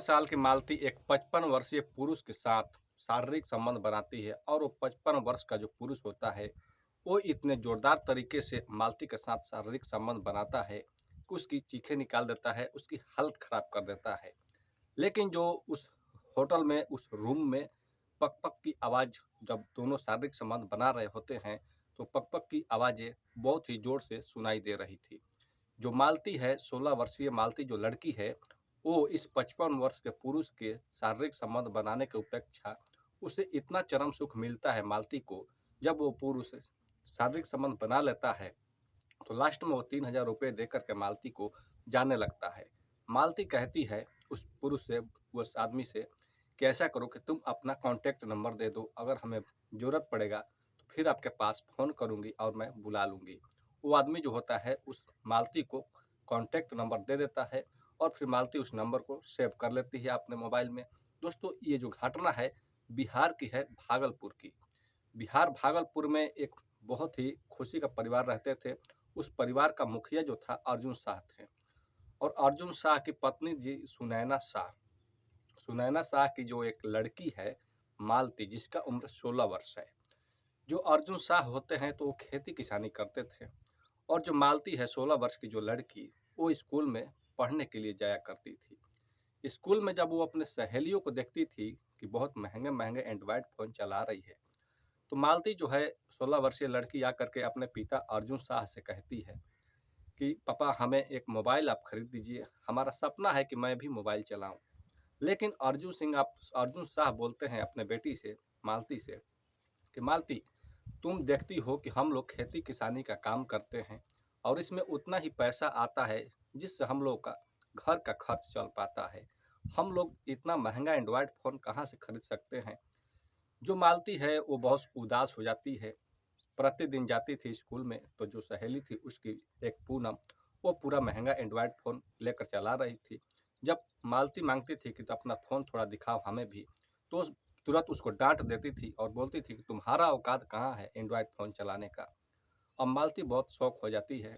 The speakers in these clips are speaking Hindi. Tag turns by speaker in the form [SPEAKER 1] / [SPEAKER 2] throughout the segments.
[SPEAKER 1] साल की मालती एक 55 वर्षीय पुरुष के साथ शारीरिक संबंध बनाती है और वो 55 वर्ष का जो पुरुष होता है वो इतने जोरदार तरीके से मालती के साथ शारीरिक संबंध बनाता है कि उसकी चीखें निकाल देता है, उसकी हालत खराब कर देता है। लेकिन जो उस होटल में, उस रूम में पक पक की आवाज़, जब दोनों शारीरिक संबंध बना रहे होते हैं तो पक पक की आवाज़ें बहुत ही ज़ोर से सुनाई दे रही थी। जो मालती है, 16 वर्षीय मालती जो लड़की है, वो इस 55 वर्ष के पुरुष के शारीरिक संबंध बनाने की अपेक्षा उसे इतना चरम सुख मिलता है मालती को, जब वो पुरुष शारीरिक संबंध बना लेता है तो लास्ट में वो 3000 रुपये देकर के मालती को जाने लगता है। मालती कहती है उस पुरुष से, उस आदमी से, कि ऐसा करो कि तुम अपना कॉन्टैक्ट नंबर दे दो, अगर हमें ज़रूरत पड़ेगा तो फिर आपके पास फ़ोन करूँगी और मैं बुला लूँगी। वो आदमी जो होता है उस मालती को कॉन्टैक्ट नंबर दे देता है और फिर मालती उस नंबर को सेव कर लेती है अपने मोबाइल में। दोस्तों, ये जो घटना है बिहार की है, भागलपुर की। बिहार भागलपुर में एक बहुत ही खुशी का परिवार रहते थे। उस परिवार का मुखिया जो था अर्जुन शाह थे और अर्जुन शाह की पत्नी जी सुनैना शाह। सुनैना शाह की जो एक लड़की है मालती, जिसका उम्र 16 वर्ष है। जो अर्जुन शाह होते हैं तो वो खेती किसानी करते थे और जो मालती है 16 वर्ष की जो लड़की, वो स्कूल में पढ़ने के लिए जाया करती थी। स्कूल में जब वो अपने सहेलियों को देखती थी कि बहुत महंगे महंगे एंड्रॉयड फ़ोन चला रही है, तो मालती जो है 16 वर्षीय लड़की आकर के अपने पिता अर्जुन शाह से कहती है कि पापा, हमें एक मोबाइल आप खरीद दीजिए, हमारा सपना है कि मैं भी मोबाइल चलाऊं। लेकिन अर्जुन शाह बोलते हैं अपने बेटी से, मालती से, कि मालती, तुम देखती हो कि हम लोग खेती किसानी का काम करते हैं और इसमें उतना ही पैसा आता है जिससे हम लोग का घर का खर्च चल पाता है। हम लोग इतना महंगा एंड्रॉयड फ़ोन कहाँ से खरीद सकते हैं। जो मालती है वो बहुत उदास हो जाती है। प्रतिदिन जाती थी स्कूल में तो जो सहेली थी उसकी, एक पूनम, वो पूरा महंगा एंड्रॉयड फ़ोन लेकर चला रही थी। जब मालती मांगती थी कि तो अपना फ़ोन थोड़ा दिखाओ हमें भी, तो तुरंत उसको डांट देती थी और बोलती थी कि तुम्हारा औकात कहाँ है एंड्रॉयड फ़ोन चलाने का। अब मालती बहुत शौक हो जाती है,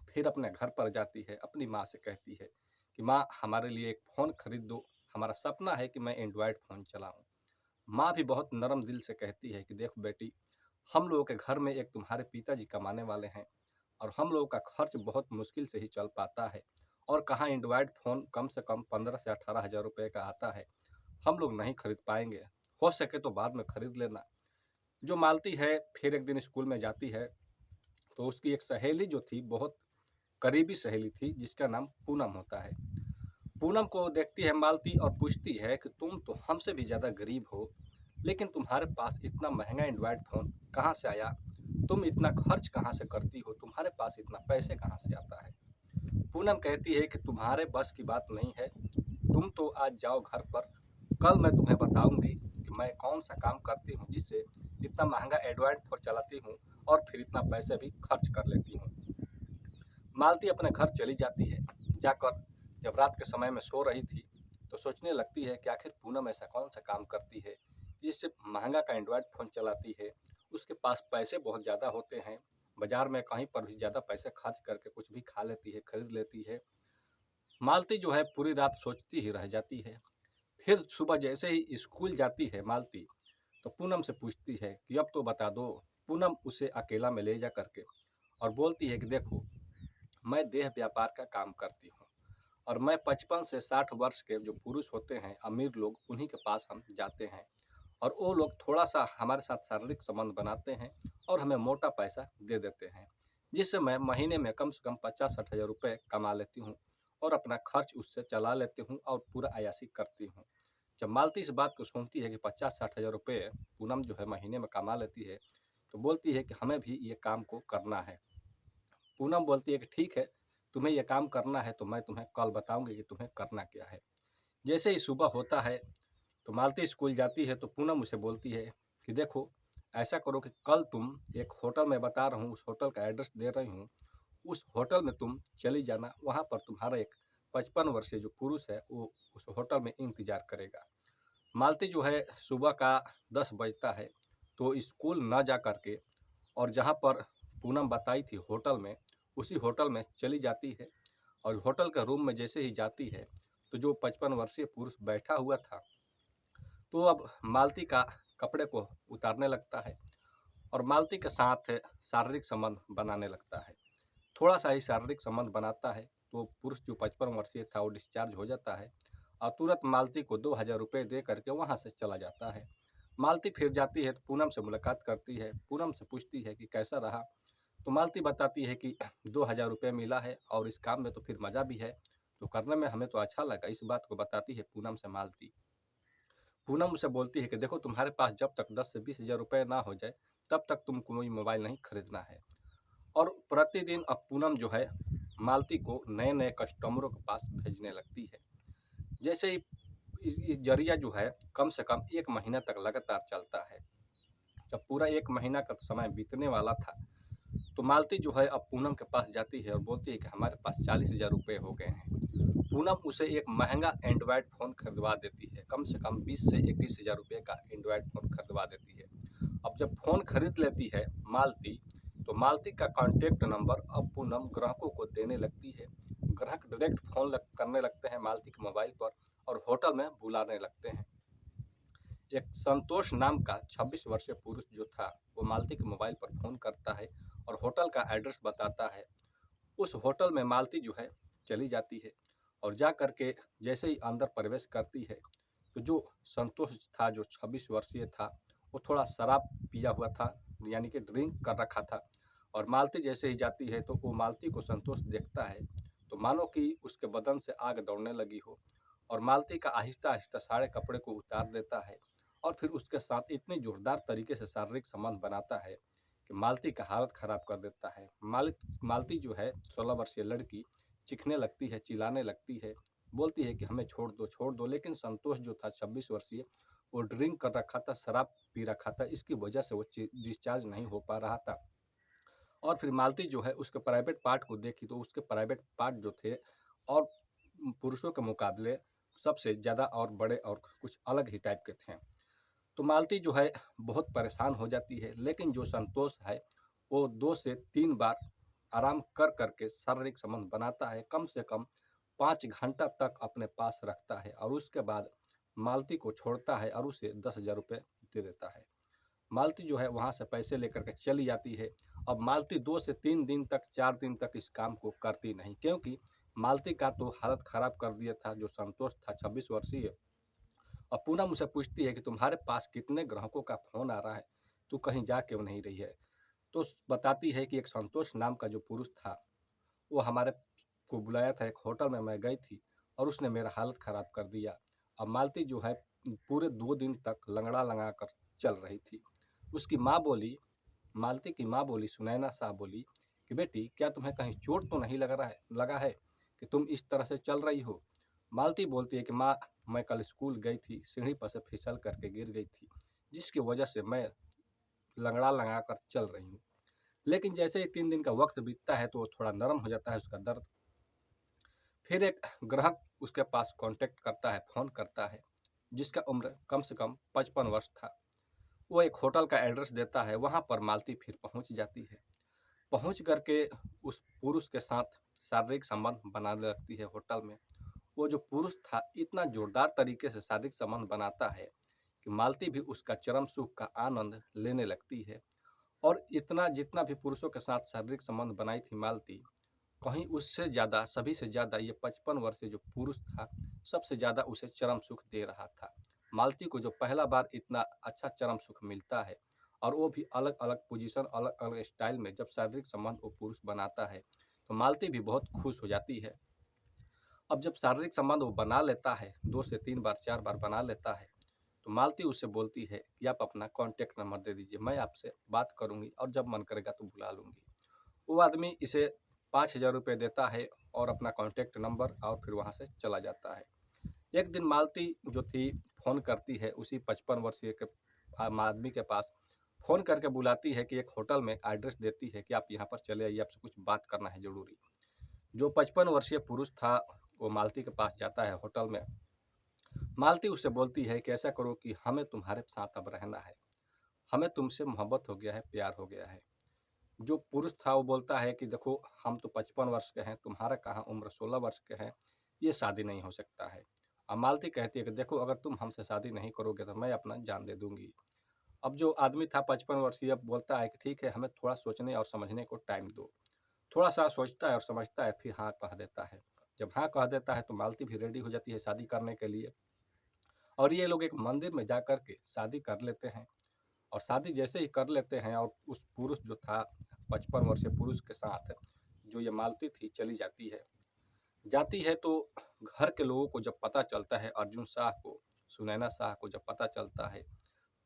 [SPEAKER 1] फिर अपने घर पर जाती है, अपनी माँ से कहती है कि माँ, हमारे लिए एक फ़ोन खरीद दो, हमारा सपना है कि मैं एंड्रॉयड फ़ोन चलाऊँ। माँ भी बहुत नरम दिल से कहती है कि देखो बेटी, हम लोगों के घर में एक तुम्हारे पिताजी कमाने वाले हैं और हम लोगों का खर्च बहुत मुश्किल से ही चल पाता है और कहाँ एंड्रॉयड फ़ोन कम से कम 15 से 18 हज़ार रुपये का आता है, हम लोग नहीं खरीद पाएंगे। हो सके तो बाद में खरीद लेना। जो मालती है फिर एक दिन स्कूल में जाती है तो उसकी एक सहेली जो थी, बहुत करीबी सहेली थी, जिसका नाम पूनम होता है। पूनम को देखती है मालती और पूछती है कि तुम तो हमसे भी ज़्यादा गरीब हो, लेकिन तुम्हारे पास इतना महंगा एंड्रॉयड फ़ोन कहाँ से आया, तुम इतना खर्च कहाँ से करती हो, तुम्हारे पास इतना पैसे कहाँ से आता है। पूनम कहती है कि तुम्हारे बस की बात नहीं है, तुम तो आज जाओ घर पर, कल मैं तुम्हें बताऊंगी कि मैं कौन सा काम करती हूँ जिससे इतना महंगा एंड्रॉयड फ़ोन चलाती हूँ और फिर इतना पैसे भी खर्च कर लेती हूँ। मालती अपने घर चली जाती है। जाकर जब रात के समय में सो रही थी तो सोचने लगती है कि आखिर पूनम ऐसा कौन सा काम करती है जिससे महंगा का एंड्रॉयड फ़ोन चलाती है। उसके पास पैसे बहुत ज़्यादा होते हैं, बाज़ार में कहीं पर भी ज़्यादा पैसे खर्च करके कुछ भी खा लेती है, खरीद लेती है। मालती जो है पूरी रात सोचती ही रह जाती है। फिर सुबह जैसे ही स्कूल जाती है मालती, तो पूनम से पूछती है कि अब तो बता दो। पूनम उसे अकेला में ले जा करके और बोलती है कि देखो, मैं देह व्यापार का काम करती हूँ और मैं 55 से 60 वर्ष के जो पुरुष होते हैं, अमीर लोग, उन्हीं के पास हम जाते हैं और वो लोग थोड़ा सा हमारे साथ शारीरिक संबंध बनाते हैं और हमें मोटा पैसा दे देते हैं, जिससे मैं महीने में कम से कम 50-60 हज़ार रुपये कमा लेती हूँ और अपना खर्च उससे चला लेती हूँ और पूरा अय्याशी करती हूँ। जब मालती इस बात को सुनती है कि 50-60 हज़ार रुपये पूनम जो है महीने में कमा लेती है, तो बोलती है कि हमें भी ये काम को करना है। पूनम बोलती है कि ठीक है, तुम्हें यह काम करना है तो मैं तुम्हें कल बताऊंगी कि तुम्हें करना क्या है। जैसे ही सुबह होता है तो मालती स्कूल जाती है तो पूनम उसे बोलती है कि देखो, ऐसा करो कि कल तुम एक होटल में बता रहा हूँ, उस होटल का एड्रेस दे रही हूँ, उस होटल में तुम चली जाना, वहाँ पर तुम्हारा एक 55 वर्षीय जो पुरुष है वो उस होटल में इंतजार करेगा। मालती जो है सुबह का 10 बजता है तो स्कूल न जा करके और जहाँ पर पूनम बताई थी होटल में, उसी होटल में चली जाती है और होटल के रूम में जैसे ही जाती है तो जो 55 वर्षीय पुरुष बैठा हुआ था, तो अब मालती का कपड़े को उतारने लगता है और मालती के साथ शारीरिक संबंध बनाने लगता है। थोड़ा सा ही शारीरिक संबंध बनाता है तो पुरुष जो 55 वर्षीय था वो डिस्चार्ज हो जाता है और तुरंत मालती को 2000 रुपये दे करके वहाँ से चला जाता है। मालती फिर जाती है तो पूनम से मुलाकात करती है। पूनम से पूछती है कि कैसा रहा, तो मालती बताती है कि 2000 रुपये मिला है और इस काम में तो फिर मज़ा भी है, तो करने में हमें तो अच्छा लगा। इस बात को बताती है पूनम से मालती। पूनम उसे बोलती है कि देखो, तुम्हारे पास जब तक 10 से 20 हज़ार रुपये ना हो जाए तब तक तुम कोई मोबाइल नहीं खरीदना है। और प्रतिदिन अब पूनम जो है मालती को नए नए कस्टमरों के पास भेजने लगती है। जैसे ही इस जरिया जो है कम से कम 1 महीना तक लगातार चलता है। जब पूरा 1 महीना का समय बीतने वाला था तो मालती जो है अब पूनम के पास जाती है और बोलती है कि हमारे पास 40,000 रुपये हो गए हैं। पूनम उसे एक महंगा एंड्रॉयड फ़ोन खरीदवा देती है, कम से कम 20 से 21 हज़ार रुपये का एंड्रॉयड फ़ोन खरीदवा देती है। अब जब फ़ोन खरीद लेती है मालती, तो मालती का कॉन्टैक्ट नंबर अब पूनम ग्राहकों को देने लगती है। ग्राहक डायरेक्ट फ़ोन करने लगते हैं मालती के मोबाइल पर और होटल में बुलाने लगते हैं। एक संतोष नाम का 26 वर्षीय पुरुष जो था वो मालती के मोबाइल पर फ़ोन करता है और होटल का एड्रेस बताता है। उस होटल में मालती जो है चली जाती है और जा कर के जैसे ही अंदर प्रवेश करती है तो जो संतोष था जो 26 वर्षीय था वो थोड़ा शराब पिया हुआ था, यानी कि ड्रिंक कर रखा था। और मालती जैसे ही जाती है तो वो मालती को संतोष देखता है तो मानो कि उसके बदन से आग दौड़ने लगी हो और मालती का आहिस्ता आहिस्ता सारे कपड़े को उतार देता है और फिर उसके साथ इतनी जोरदार तरीके से शारीरिक संबंध बनाता है कि मालती का हालत ख़राब कर देता है। मालती जो है 16 वर्षीय लड़की चीखने लगती है, चिल्लाने लगती है, बोलती है कि हमें छोड़ दो। लेकिन संतोष जो था 26 वर्षीय, वो ड्रिंक कर रखा था, शराब पी रखा था, इसकी वजह से वो डिस्चार्ज नहीं हो पा रहा था। और फिर मालती जो है उसके प्राइवेट पार्ट को देखी तो उसके प्राइवेट पार्ट जो थे और पुरुषों के मुकाबले सबसे ज़्यादा और बड़े और कुछ अलग ही टाइप के थे। तो मालती जो है बहुत परेशान हो जाती है, लेकिन जो संतोष है वो 2 से 3 बार आराम कर के शारीरिक संबंध बनाता है, कम से कम 5 घंटा तक अपने पास रखता है और उसके बाद मालती को छोड़ता है और उसे 10,000 रुपये दे देता है। मालती जो है वहाँ से पैसे लेकर के चली जाती है। अब मालती 2 से 3 दिन तक, 4 दिन तक इस काम को करती नहीं, क्योंकि मालती का तो हालत ख़राब कर दिया था जो संतोष था 26 वर्षीय। और पूनम मुझसे पूछती है कि तुम्हारे पास कितने ग्राहकों का फ़ोन आ रहा है, तू कहीं जा क्यों नहीं रही है? तो बताती है कि एक संतोष नाम का जो पुरुष था वो हमारे को बुलाया था एक होटल में, मैं गई थी और उसने मेरा हालत ख़राब कर दिया। अब मालती जो है पूरे 2 दिन तक लंगड़ा लगा कर चल रही थी। उसकी माँ बोली, मालती की माँ बोली, सुनैना साहब बोली कि बेटी, क्या तुम्हें कहीं चोट तो नहीं लगा है कि तुम इस तरह से चल रही हो? मालती बोलती है कि माँ, मैं कल स्कूल गई थी, सीढ़ी पर से फिसल करके गिर गई थी, जिसकी वजह से मैं लंगड़ा लगा कर चल रही हूँ। लेकिन जैसे ही 3 दिन का वक्त बीतता है तो वो थोड़ा नरम हो जाता है उसका दर्द। फिर एक ग्राहक उसके पास कांटेक्ट करता है, फ़ोन करता है, जिसका उम्र कम से कम 55 वर्ष था। वो एक होटल का एड्रेस देता है, वहाँ पर मालती फिर पहुँच जाती है। पहुँच करके उस पुरुष के साथ शारीरिक संबंध बनाने लगती है होटल में। वो जो पुरुष था इतना जोरदार तरीके से शारीरिक संबंध बनाता है कि मालती भी उसका चरम सुख का आनंद लेने लगती है। और इतना जितना भी पुरुषों के साथ शारीरिक संबंध बनाई थी मालती, कहीं उससे ज़्यादा, सभी से ज़्यादा ये 55 वर्षीय जो पुरुष था सबसे ज़्यादा उसे चरम सुख दे रहा था। मालती को जो पहला बार इतना अच्छा चरम सुख मिलता है और वो भी अलग अलग पोजीशन, अलग अलग स्टाइल में जब शारीरिक संबंध वो पुरुष बनाता है तो मालती भी बहुत खुश हो जाती है। अब जब शारीरिक संबंध वो बना लेता है, 2 से 3 बार, 4 बार बना लेता है, तो मालती उससे बोलती है कि आप अपना कॉन्टैक्ट नंबर दे दीजिए, मैं आपसे बात करूँगी और जब मन करेगा तो बुला लूँगी। वो आदमी इसे 5,000 रुपये देता है और अपना कॉन्टैक्ट नंबर और फिर वहाँ से चला जाता है। एक दिन मालती जो थी फ़ोन करती है उसी 55 वर्षीय के आदमी के पास, फ़ोन करके बुलाती है कि एक होटल में एड्रेस देती है कि आप यहाँ पर चले आइए, आपसे कुछ बात करना है ज़रूरी। जो 55 वर्षीय पुरुष था वो मालती के पास जाता है होटल में। मालती उससे बोलती है कि ऐसा करो कि हमें तुम्हारे साथ अब रहना है, हमें तुमसे मोहब्बत हो गया है, प्यार हो गया है। जो पुरुष था वो बोलता है कि देखो, हम तो 55 वर्ष के हैं, तुम्हारा कहाँ उम्र 16 वर्ष के हैं, ये शादी नहीं हो सकता है। अब मालती कहती है कि देखो, अगर तुम हमसे शादी नहीं करोगे तो मैं अपना जान दे दूंगी। अब जो आदमी था 55 वर्षीय, अब बोलता है कि ठीक है, हमें थोड़ा सोचने और समझने को टाइम दो। थोड़ा सा सोचता है और समझता है, फिर हाँ कह देता है। जब हाँ कह देता है तो मालती भी रेडी हो जाती है शादी करने के लिए, और ये लोग एक मंदिर में जा कर के शादी कर लेते हैं। और शादी जैसे ही कर लेते हैं और उस पुरुष जो था 55 वर्षीय पुरुष के साथ जो ये मालती थी चली जाती है तो घर के लोगों को जब पता चलता है, अर्जुन शाह को, सुनैना शाह को जब पता चलता है,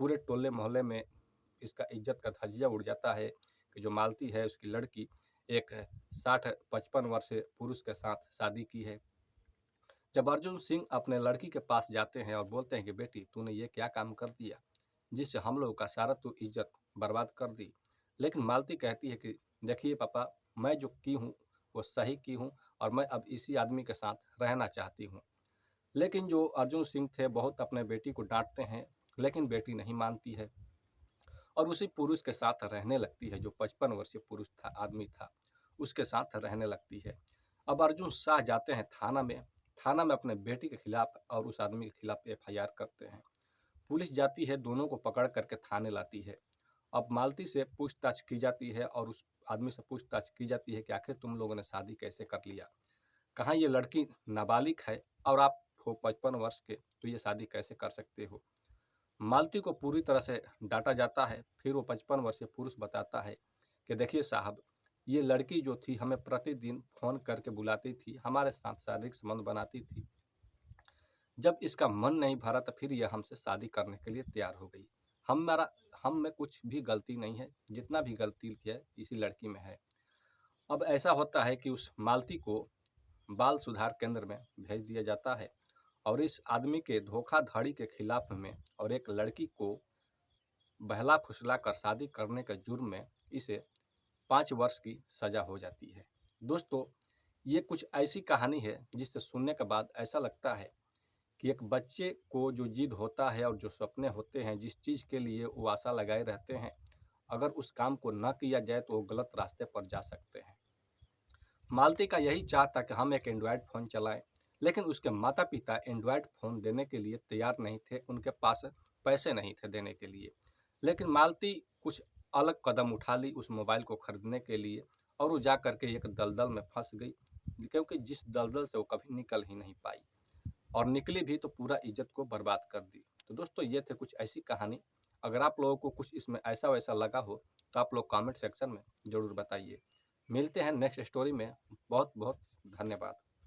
[SPEAKER 1] पूरे टोले मोहल्ले में इसका इज्जत का धज्जिया उड़ जाता है कि जो मालती है उसकी लड़की एक 60-55 वर्षीय पुरुष के साथ शादी की है। जब अर्जुन सिंह अपने लड़की के पास जाते हैं और बोलते हैं कि बेटी, तूने ये क्या काम कर दिया जिससे हम लोगों का सारा तो इज्जत बर्बाद कर दी। लेकिन मालती कहती है कि देखिए पापा, मैं जो की हूँ वो सही की हूँ, और मैं अब इसी आदमी के साथ रहना चाहती हूँ। लेकिन जो अर्जुन सिंह थे बहुत अपने बेटी को डांटते हैं, लेकिन बेटी नहीं मानती है और उसी पुरुष के साथ रहने लगती है। जो 55 वर्षीय पुरुष था, आदमी था, उसके साथ रहने लगती है। अब अर्जुन शाह जाते हैं थाना में अपने बेटी के खिलाफ और उस आदमी के खिलाफ FIR करते हैं। पुलिस जाती है, दोनों को पकड़ करके थाने लाती है। अब मालती से पूछताछ की जाती है और उस आदमी से पूछताछ की जाती है कि आखिर तुम लोगों ने शादी कैसे कर लिया, कहाँ ये लड़की नाबालिग है और आप हो 55 वर्ष के, तो ये शादी कैसे कर सकते हो। मालती को पूरी तरह से डांटा जाता है। फिर वो 55 वर्षीय पुरुष बताता है कि देखिए साहब, ये लड़की जो थी हमें प्रतिदिन फ़ोन करके बुलाती थी, हमारे साथ शारीरिक संबंध बनाती थी। जब इसका मन नहीं भरा तो फिर यह हमसे शादी करने के लिए तैयार हो गई। हम में कुछ भी गलती नहीं है, जितना भी गलती है इसी लड़की में है। अब ऐसा होता है कि उस मालती को बाल सुधार केंद्र में भेज दिया जाता है और इस आदमी के धोखाधड़ी के खिलाफ में और एक लड़की को बहला फुसला कर शादी करने के जुर्म में इसे 5 वर्ष की सज़ा हो जाती है। दोस्तों, ये कुछ ऐसी कहानी है जिसे सुनने के बाद ऐसा लगता है कि एक बच्चे को जो जिद होता है और जो सपने होते हैं, जिस चीज़ के लिए वो आशा लगाए रहते हैं, अगर उस काम को न किया जाए तो वो गलत रास्ते पर जा सकते हैं। मालती का यही चाह था कि हम एक एंड्रॉयड फ़ोन चलाएं, लेकिन उसके माता पिता एंड्रॉयड फ़ोन देने के लिए तैयार नहीं थे, उनके पास पैसे नहीं थे देने के लिए। लेकिन मालती कुछ अलग कदम उठा ली उस मोबाइल को खरीदने के लिए, और वो जा कर के एक दलदल में फंस गई, क्योंकि जिस दलदल से वो कभी निकल ही नहीं पाई, और निकली भी तो पूरा इज्जत को बर्बाद कर दी। तो दोस्तों, ये थे कुछ ऐसी कहानी। अगर आप लोगों को कुछ इसमें ऐसा वैसा लगा हो तो आप लोग कमेंट सेक्शन में ज़रूर बताइए। मिलते हैं नेक्स्ट स्टोरी में। बहुत बहुत धन्यवाद।